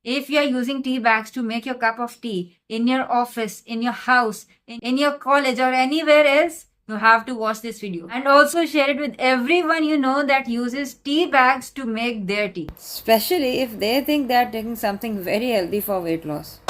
If you are using tea bags to make your cup of tea in your office, in your house, in your college or anywhere else, you have to watch this video and also share it with everyone you know that uses tea bags to make their tea. Especially if they think they are taking something very healthy for weight loss.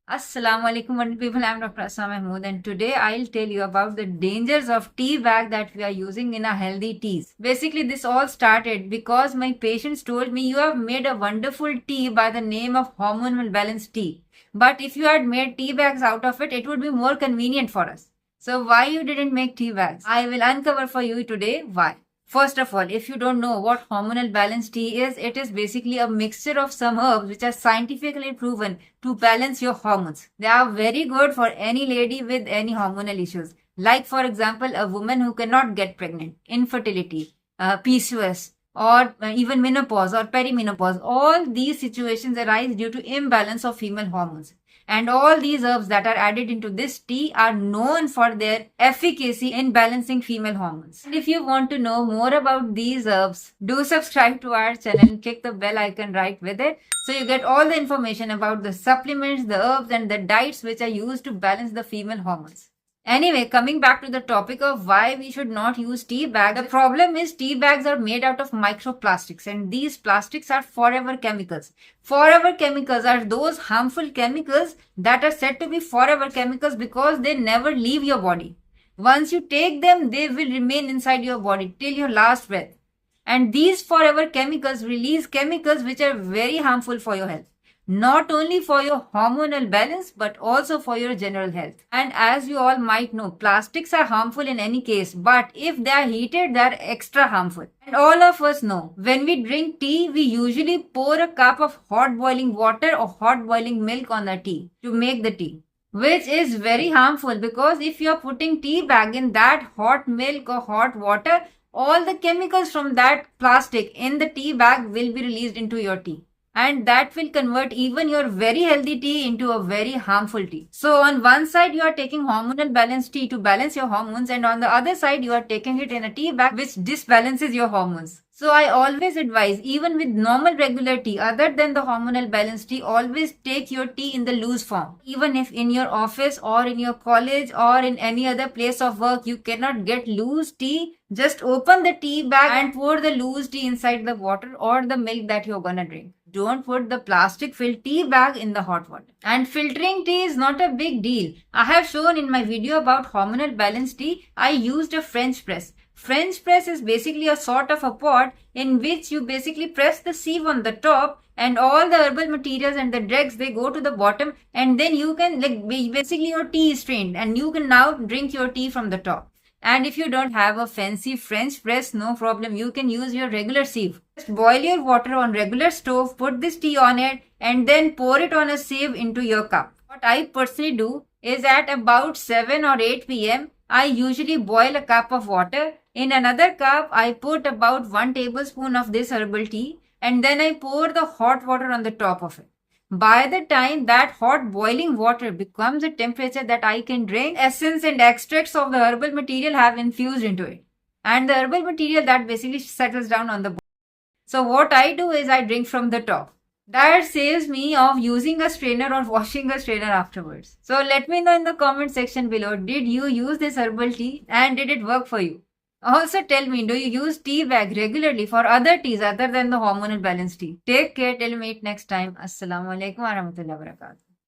Assalamu alaikum wonderful people, I am Dr. Asma Mahmood and today I'll tell you about the dangers of tea bag that we are using in our healthy teas. Basically this all started because my patients told me you have made a wonderful tea by the name of hormonal balanced tea. But if you had made tea bags out of it, it would be more convenient for us. So why you didn't make tea bags? I will uncover for you today why. First of all, if you don't know what hormonal balanced tea is, it is basically a mixture of some herbs which are scientifically proven to balance your hormones. They are very good for any lady with any hormonal issues. Like for example, a woman who cannot get pregnant, infertility, PCOS, or even menopause or perimenopause. All these situations arise due to imbalance of female hormones. And all these herbs that are added into this tea are known for their efficacy in balancing female hormones. And if you want to know more about these herbs, do subscribe to our channel and click the bell icon right with it so you get all the information about the supplements, the herbs and the diets which are used to balance the female hormones. Anyway, coming back to the topic of why we should not use tea bags. The problem is tea bags are made out of microplastics and these plastics are forever chemicals. Forever chemicals are those harmful chemicals that are said to be forever chemicals because they never leave your body. Once you take them, they will remain inside your body till your last breath. And these forever chemicals release chemicals which are very harmful for your health. Not only for your hormonal balance but also for your general health. And as you all might know, plastics are harmful in any case, but if they are heated, they are extra harmful. And all of us know, when we drink tea, we usually pour a cup of hot boiling water or hot boiling milk on the tea to make the tea, which is very harmful because if you are putting tea bag in that hot milk or hot water, all the chemicals from that plastic in the tea bag will be released into your tea. And that will convert even your very healthy tea into a very harmful tea. So on one side you are taking hormonal balanced tea to balance your hormones and on the other side you are taking it in a tea bag which disbalances your hormones. So I always advise, even with normal regular tea other than the hormonal balanced tea, always take your tea in the loose form. Even if in your office or in your college or in any other place of work you cannot get loose tea, just open the tea bag and pour the loose tea inside the water or the milk that you're gonna drink. Don't put the plastic filled tea bag in the hot water. And filtering tea is not a big deal. I have shown in my video about hormonal balanced tea, I used a French press. French press is basically a sort of a pot in which you basically press the sieve on the top and all the herbal materials and the dregs they go to the bottom and then you can basically your tea is strained and you can now drink your tea from the top. And if you don't have a fancy French press, no problem. You can use your regular sieve. Just boil your water on regular stove, put this tea on it and then pour it on a sieve into your cup. What I personally do is at about 7 or 8 p.m. I usually boil a cup of water. In another cup, I put about 1 tablespoon of this herbal tea and then I pour the hot water on the top of it. By the time that hot boiling water becomes a temperature that I can drink, essence and extracts of the herbal material have infused into it. And the herbal material that basically settles down on the bottom. So what I do is I drink from the top. That saves me of using a strainer or washing a strainer afterwards. So let me know in the comment section below, did you use this herbal tea and did it work for you? Also tell me, do you use tea bag regularly for other teas other than the hormonal balanced tea? Take care till we meet next time. Assalamu alaikum warahmatullahi wabarakatuh.